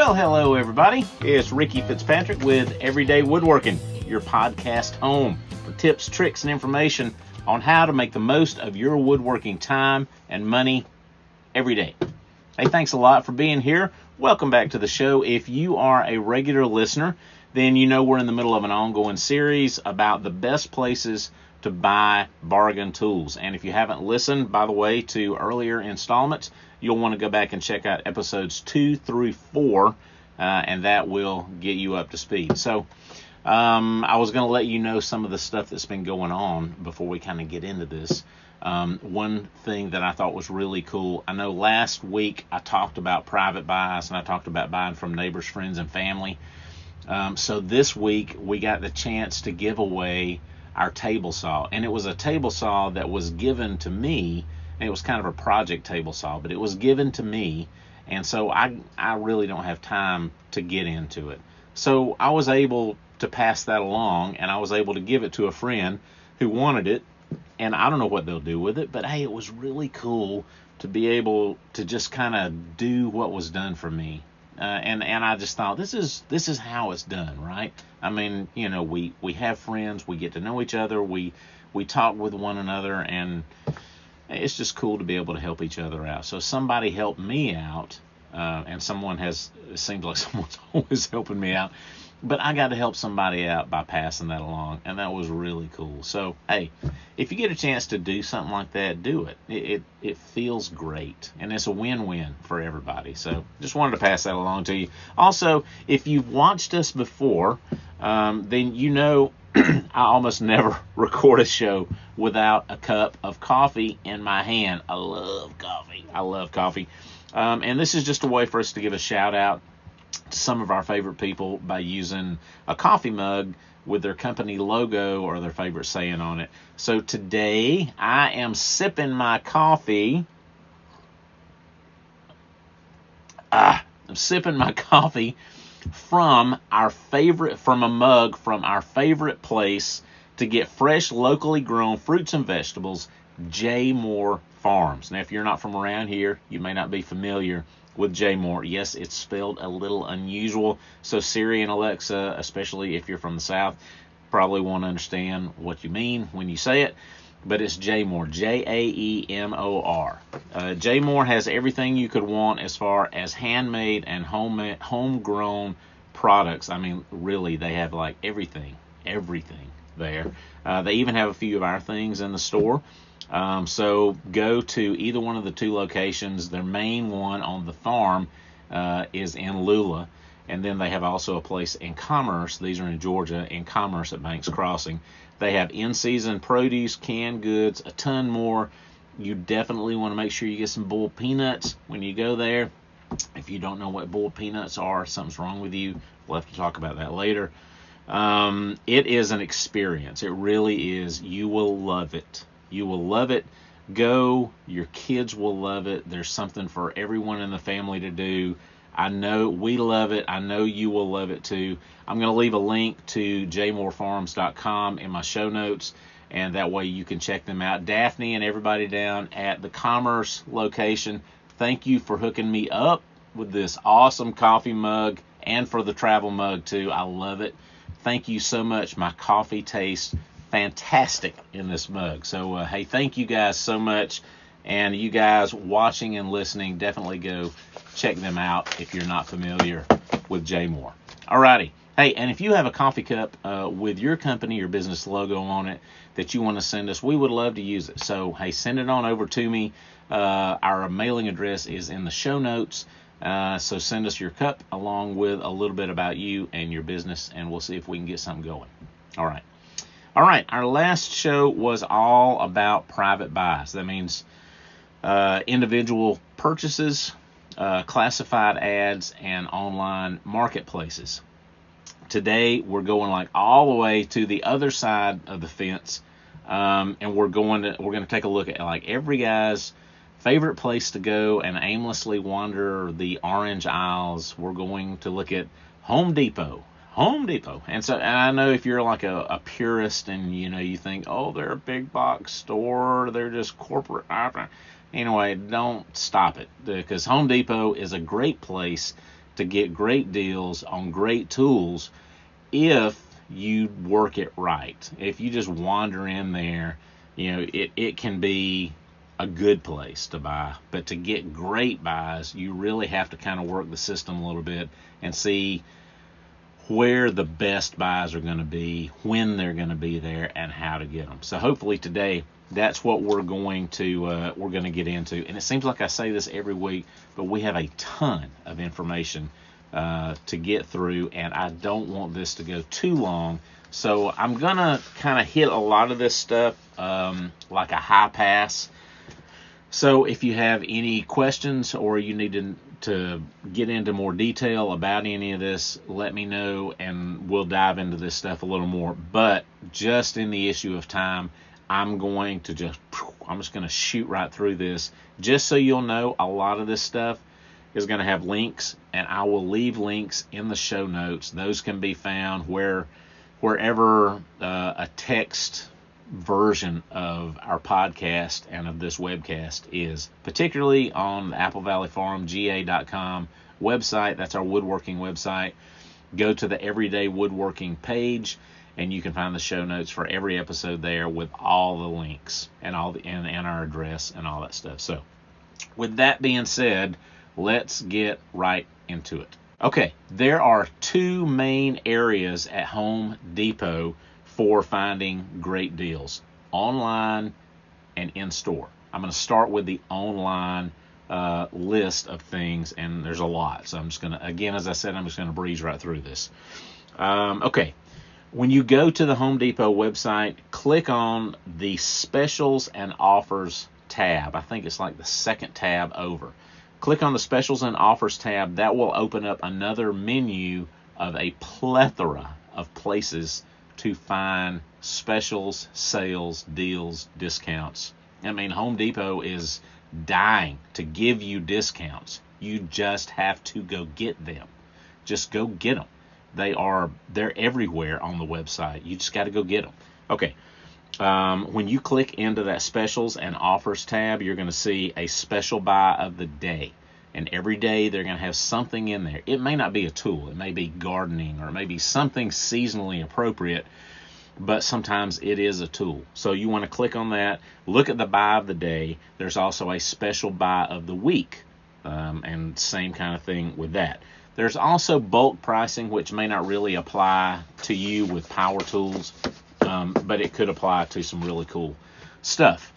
Well, hello everybody. It's Ricky Fitzpatrick with Everyday Woodworking, your podcast home for tips, tricks, and information on how to make the most of your woodworking time and money every day. Hey, thanks a lot for being here. Welcome back to the show. If you are a regular listener, then you know we're in the middle of an ongoing series about the best places to buy bargain tools. And if you haven't listened, by the way, to earlier installments, you'll want to go back and check out episodes 2 through 4, and that will get you up to speed. So I was going to let you know some of the stuff that's been going on before we kind of get into this. One thing that I thought was really cool, I know last week I talked about private buys and I talked about buying from neighbors, friends, and family. So this week we got the chance to give away our table saw, and it was a table saw that was given to me, and it was kind of a project table saw, but it was given to me, and so I really don't have time to get into it. So I was able to pass that along, and I was able to give it to a friend who wanted it, and I don't know what they'll do with it, but hey, it was really cool to be able to just kind of do what was done for me. And I just thought, this is how it's done, right? I mean, you know, we have friends, we get to know each other, we talk with one another, and it's just cool to be able to help each other out. So somebody helped me out, and it seems like someone's always helping me out, but I got to help somebody out by passing that along, and that was really cool. So, hey, if you get a chance to do something like that, do it. It feels great, and it's a win-win for everybody. So just wanted to pass that along to you. Also, if you've watched us before, then you know I almost never record a show without a cup of coffee in my hand. I love coffee. And this is just a way for us to give a shout-out to some of our favorite people by using a coffee mug with their company logo or their favorite saying on it. So today I am sipping my coffee. I'm sipping my coffee from a mug from our favorite place to get fresh, locally grown fruits and vegetables, J. Moore Farms. Now, if you're not from around here, you may not be familiar with J. Moore. Yes, it's spelled a little unusual, so Siri and Alexa, especially if you're from the South, probably won't understand what you mean when you say it, but it's J. Moore, Jaemor. J. Moore has everything you could want as far as handmade and homegrown products. I mean, really, they have like everything there. They even have a few of our things in the store. So go to either one of the two locations. Their main one on the farm is in Lula, and then they have also a place in Commerce. These are in Georgia, in Commerce at Banks Crossing. They have in-season produce, canned goods, a ton more. You definitely want to make sure you get some bull peanuts when you go there. If you don't know what bull peanuts are, something's wrong with you. We'll have to talk about that later. It is an experience. It really is. You will love it. You will love it. Go. Your kids will love it. There's something for everyone in the family to do. I know we love it. I know you will love it too. I'm going to leave a link to jmorefarms.com in my show notes, and that way you can check them out. Daphne and everybody down at the Commerce location, thank you for hooking me up with this awesome coffee mug and for the travel mug too. I love it. Thank you so much. My coffee tastes fantastic in this mug. So, hey, thank you guys so much. And you guys watching and listening, definitely go check them out if you're not familiar with J. Moore. Alrighty. Hey, and if you have a coffee cup with your company or business logo on it that you want to send us, we would love to use it. So, hey, send it on over to me. Our mailing address is in the show notes. So send us your cup along with a little bit about you and your business, and we'll see if we can get something going. All right. Our last show was all about private buys. That means individual purchases, classified ads, and online marketplaces. Today we're going like all the way to the other side of the fence, and we're going to take a look at like every guy's favorite place to go and aimlessly wander the orange aisles. We're going to look at Home Depot. And I know if you're like a purist and you think, oh, they're a big box store, they're just corporate. Anyway, don't stop it, because Home Depot is a great place to get great deals on great tools if you work it right. If you just wander in there, it can be a good place to buy. But to get great buys, you really have to kind of work the system a little bit and see where the best buys are going to be, when they're going to be there, and how to get them. So hopefully today, that's what we're going to get into. And it seems like I say this every week, but we have a ton of information to get through, and I don't want this to go too long. So I'm going to kind of hit a lot of this stuff like a high pass. So if you have any questions or you need to get into more detail about any of this, let me know, and we'll dive into this stuff a little more. But just in the issue of time, I'm just going to shoot right through this. Just so you'll know, a lot of this stuff is going to have links, and I will leave links in the show notes. Those can be found wherever a text version of our podcast and of this webcast is, particularly on the Apple Valley Farm, GA.com website. That's our woodworking website. Go to the Everyday Woodworking page, and you can find the show notes for every episode there with all the links and and our address and all that stuff. So with that being said, let's get right into it. Okay, there are two main areas at Home Depot for finding great deals: online and in-store. I'm going to start with the online list of things, and there's a lot. So I'm just going to, again, as I said, I'm just going to breeze right through this. Okay, when you go to the Home Depot website, click on the Specials and Offers tab. I think it's like the second tab over. Click on the Specials and Offers tab. That will open up another menu of a plethora of places to find specials, sales, deals, discounts. I mean, Home Depot is dying to give you discounts. You just have to go get them. Just go get them. They're everywhere on the website. You just got to go get them. Okay. When you click into that Specials and Offers tab, you're going to see a special buy of the day. And every day they're going to have something in there. It may not be a tool. It may be gardening, or it may be something seasonally appropriate, but sometimes it is a tool. So you want to click on that. Look at the buy of the day. There's also a special buy of the week, and same kind of thing with that. There's also bulk pricing, which may not really apply to you with power tools, but it could apply to some really cool stuff.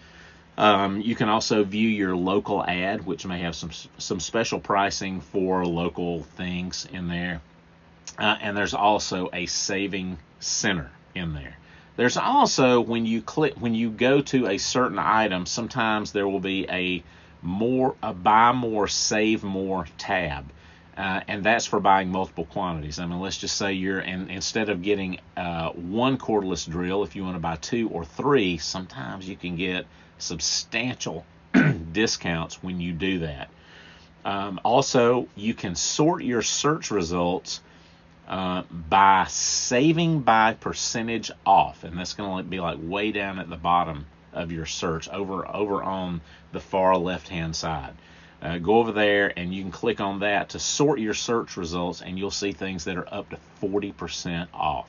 You can also view your local ad, which may have some special pricing for local things in there. And there's also a saving center in there. There's also, when you go to a certain item, sometimes there will be a buy more, save more tab. And that's for buying multiple quantities. I mean, let's just say instead of getting one cordless drill, if you want to buy 2 or 3, sometimes you can get substantial discounts when you do that. Also, you can sort your search results by saving by percentage off, and that's going to be like way down at the bottom of your search over on the far left hand side. Go over there and you can click on that to sort your search results, and you'll see things that are up to 40% off.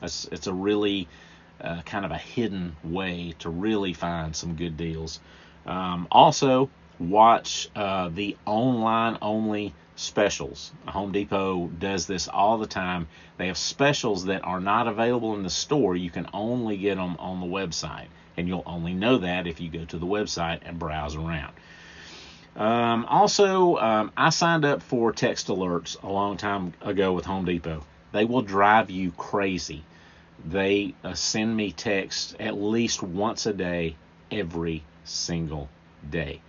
It's a really kind of a hidden way to really find some good deals. Also, watch the online only specials. Home Depot does this all the time. They have specials that are not available in the store. You can only get them on the website, and you'll only know that if you go to the website and browse around. I signed up for text alerts a long time ago with Home Depot. They will drive you crazy. They send me texts at least once a day, every single day.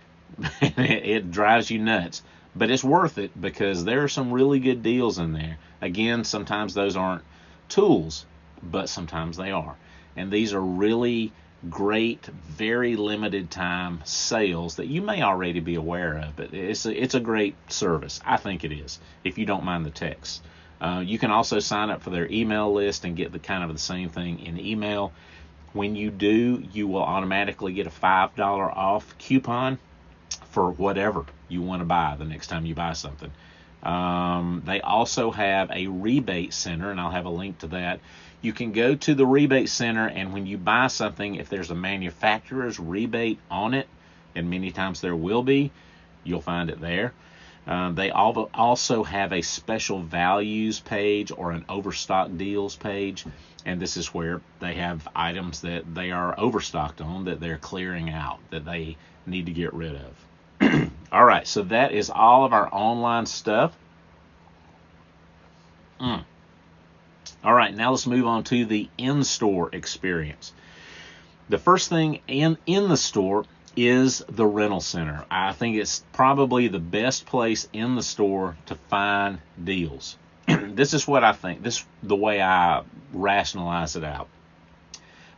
It drives you nuts, but it's worth it because there are some really good deals in there. Again, sometimes those aren't tools, but sometimes they are. And these are really great, very limited time sales that you may already be aware of, but it's a great service. I think it is, if you don't mind the text. You can also sign up for their email list and get the same thing in email. When you do, you will automatically get a $5 off coupon for whatever you want to buy the next time you buy something. They also have a rebate center, and I'll have a link to that. You can go to the rebate center, and when you buy something, if there's a manufacturer's rebate on it, and many times there will be, you'll find it there. They also have a special values page or an overstock deals page, and this is where they have items that they are overstocked on that they're clearing out, that they need to get rid of. All right, so that is all of our online stuff. All right, now let's move on to the in-store experience. The first thing in the store is the rental center. I think it's probably the best place in the store to find deals. This is what I think. This is the way I rationalize it out.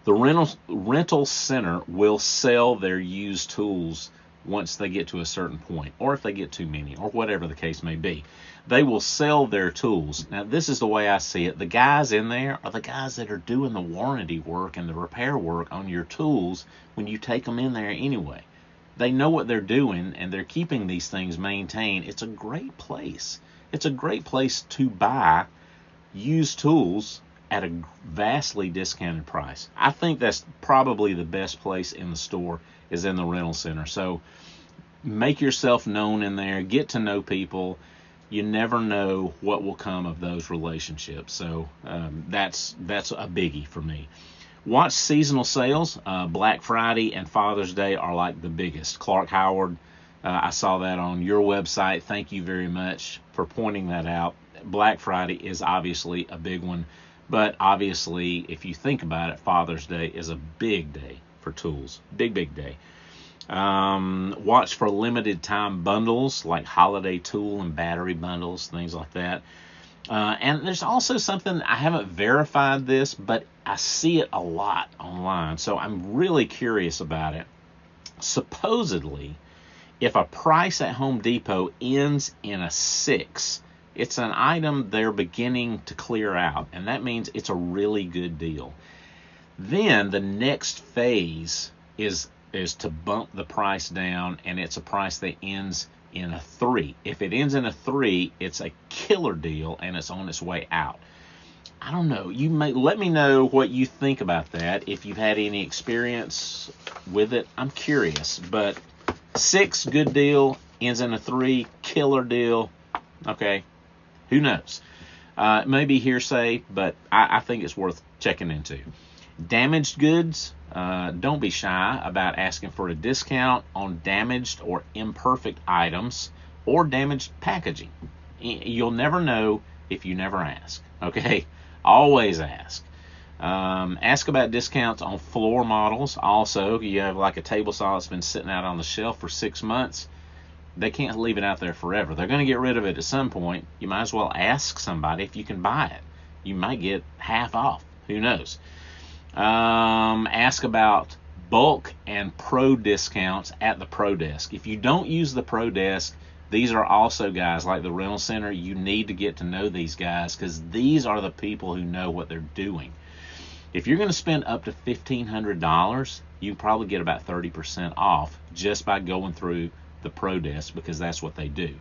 The rental center will sell their used tools once they get to a certain point, or if they get too many, or whatever the case may be. They will sell their tools. Now, this is the way I see it. The guys in there are the guys that are doing the warranty work and the repair work on your tools when you take them in there anyway. They know what they're doing, and they're keeping these things maintained. It's a great place. It's a great place to buy used tools at a vastly discounted price. I think that's probably the best place in the store is in the rental center. So make yourself known in there. Get to know people. You never know what will come of those relationships. So that's a biggie for me. Watch seasonal sales. Black Friday and Father's Day are like the biggest. Clark Howard, I saw that on your website. Thank you very much for pointing that out. Black Friday is obviously a big one, but obviously, if you think about it, Father's Day is a big day for tools. Big day. Watch for limited time bundles like holiday tool and battery bundles, things like that. And there's also something, I haven't verified this, but I see it a lot online, so I'm really curious about it. Supposedly, if a price at Home Depot ends in a 6, it's an item they're beginning to clear out, and that means it's a really good deal. Then the next phase is to bump the price down, and it's a price that ends in a 3. If it ends in a 3, it's a killer deal, and it's on its way out. I don't know. You may let me know what you think about that. If you've had any experience with it, I'm curious. But 6, good deal, ends in a 3, killer deal. Okay, who knows? It may be hearsay, but I think it's worth checking into. Damaged goods, don't be shy about asking for a discount on damaged or imperfect items or damaged packaging. You'll never know if you never ask, okay? Always ask. Ask about discounts on floor models. Also, you have like a table saw that's been sitting out on the shelf for 6 months. They can't leave it out there forever. They're going to get rid of it at some point. You might as well ask somebody if you can buy it. You might get half off. Who knows? Ask about bulk and pro discounts at the pro desk. If you don't use the pro desk, these are also guys like the rental center. You need to get to know these guys because these are the people who know what they're doing. If you're going to spend up to $1,500, you probably get about 30% off just by going through the pro desk because that's what they do.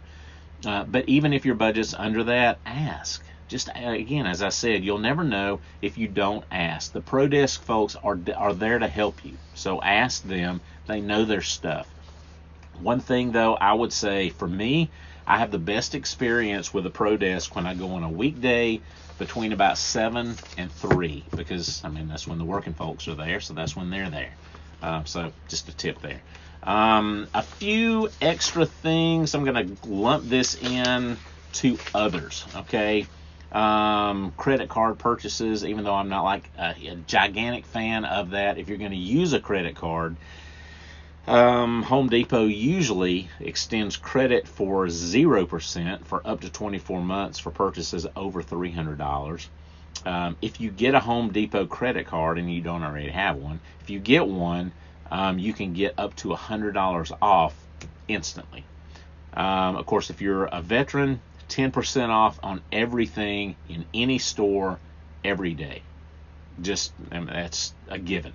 But even if your budget's under that, ask. Just again, as I said, you'll never know if you don't ask. The pro desk folks are there to help you, so ask them. They know their stuff. One thing though, I would say for me, I have the best experience with the pro desk when I go on a weekday between about 7 and 3 because I mean that's when the working folks are there, so that's when they're there. So just a tip there. A few extra things. I'm going to lump this in to others. Okay. Credit card purchases, even though I'm not like a gigantic fan of that. If you're going to use a credit card, Home Depot usually extends credit for 0% for up to 24 months for purchases over $300. If you get a Home Depot credit card and you don't already have one, if you get one, you can get up to $100 off instantly. Of course, if you're a veteran, 10% off on everything in any store every day. Just, I mean, that's a given.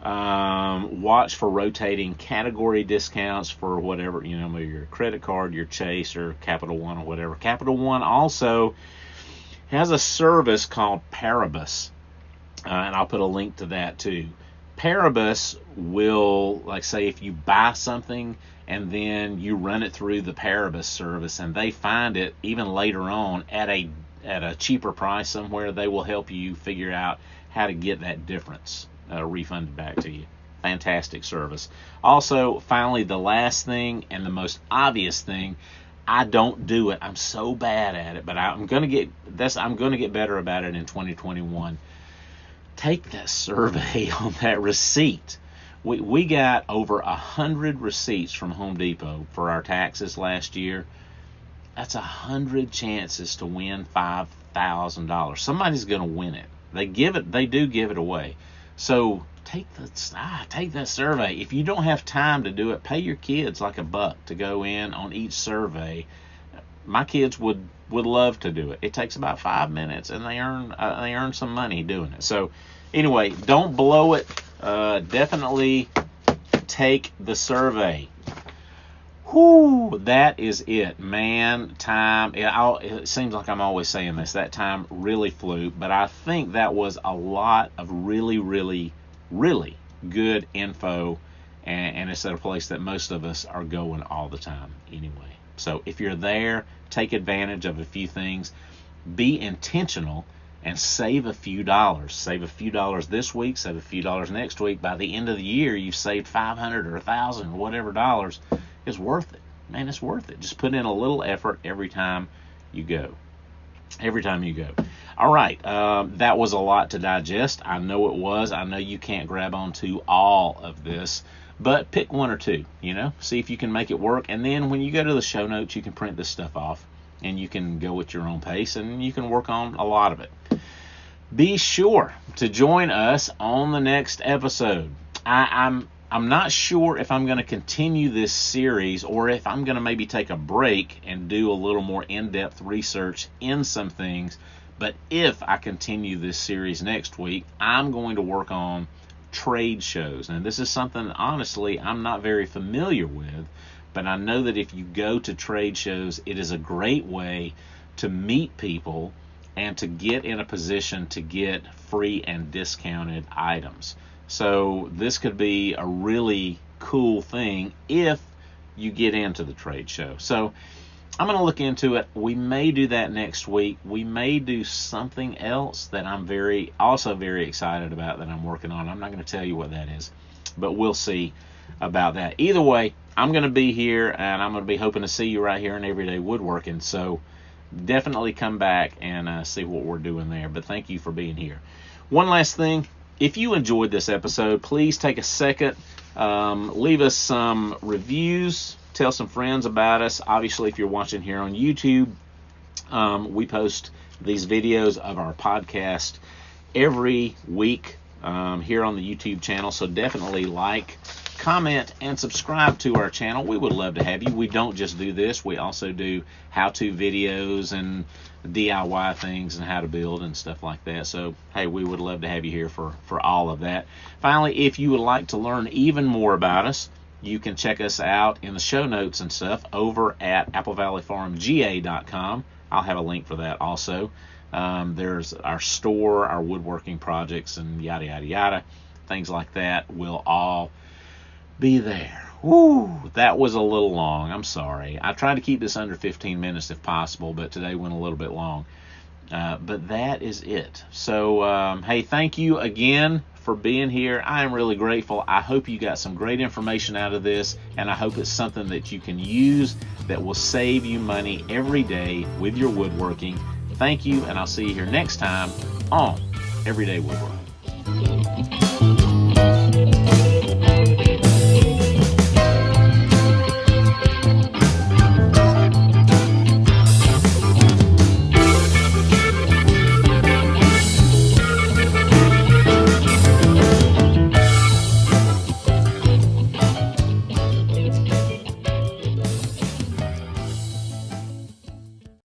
Watch for rotating category discounts for whatever, maybe your credit card, your Chase, or Capital One, or whatever. Capital One also has a service called Paribus, and I'll put a link to that too. Paribus will, like, say if you buy something and then you run it through the Paribus service and they find it even later on at a cheaper price somewhere, they will help you figure out how to get that difference refunded back to you. Fantastic service. Also, finally, the last thing and the most obvious thing, I don't do it. I'm so bad at it, but I'm going to get better about it in 2021. Take that survey on that receipt. We got over 100 receipts from Home Depot for our taxes last year. That's 100 chances to win $5,000. Somebody's going to win it. They do give it away. So take that survey. If you don't have time to do it, pay your kids like $1 to go in on each survey. My kids would love to do it. It takes about 5 minutes, and they earn some money doing it. So anyway, don't blow it. Definitely take the survey. Whew, that is it, man. Time. It seems like I'm always saying this. That time really flew, but I think that was a lot of really, really, really good info, and it's at a place that most of us are going all the time anyway. So if you're there, take advantage of a few things. Be intentional and save a few dollars. Save a few dollars this week, save a few dollars next week. By the end of the year, you've saved $500 or $1,000 or whatever dollars. It's worth it. Man, it's worth it. Just put in a little effort every time you go. All right, that was a lot to digest. I know it was. I know you can't grab onto all of this, but pick one or two, see if you can make it work. And then when you go to the show notes, you can print this stuff off, and you can go at your own pace, and you can work on a lot of it. Be sure to join us on the next episode. I'm not sure if I'm going to continue this series or if I'm going to maybe take a break and do a little more in-depth research in some things. But if I continue this series next week, I'm going to work on trade shows. And this is something, honestly, I'm not very familiar with. But I know that if you go to trade shows, it is a great way to meet people and to get in a position to get free and discounted items. So this could be a really cool thing if you get into the trade show. So I'm going to look into it. We may do that next week. We may do something else that I'm also very excited about that I'm working on. I'm not going to tell you what that is, but we'll see about that. Either way, I'm going to be here, and I'm going to be hoping to see you right here in Everyday Woodworking. So definitely come back and see what we're doing there. But thank you for being here. One last thing. If you enjoyed this episode, please take a second, leave us some reviews, tell some friends about us. Obviously, if you're watching here on YouTube, we post these videos of our podcast every week here on the YouTube channel. So definitely like, comment, and subscribe to our channel. We would love to have you. We don't just do this. We also do how-to videos and DIY things and how to build and stuff like that. So, hey, we would love to have you here for all of that. Finally, if you would like to learn even more about us, you can check us out in the show notes and stuff over at applevalleyfarmga.com. I'll have a link for that also. There's our store, our woodworking projects, and yada, yada, yada. Things like that will all be there. Woo, that was a little long. I'm sorry. I tried to keep this under 15 minutes if possible, but today went a little bit long. But that is it. So, hey, thank you again for being here. I am really grateful. I hope you got some great information out of this, and I hope it's something that you can use that will save you money every day with your woodworking. Thank you, and I'll see you here next time on Everyday Woodworking.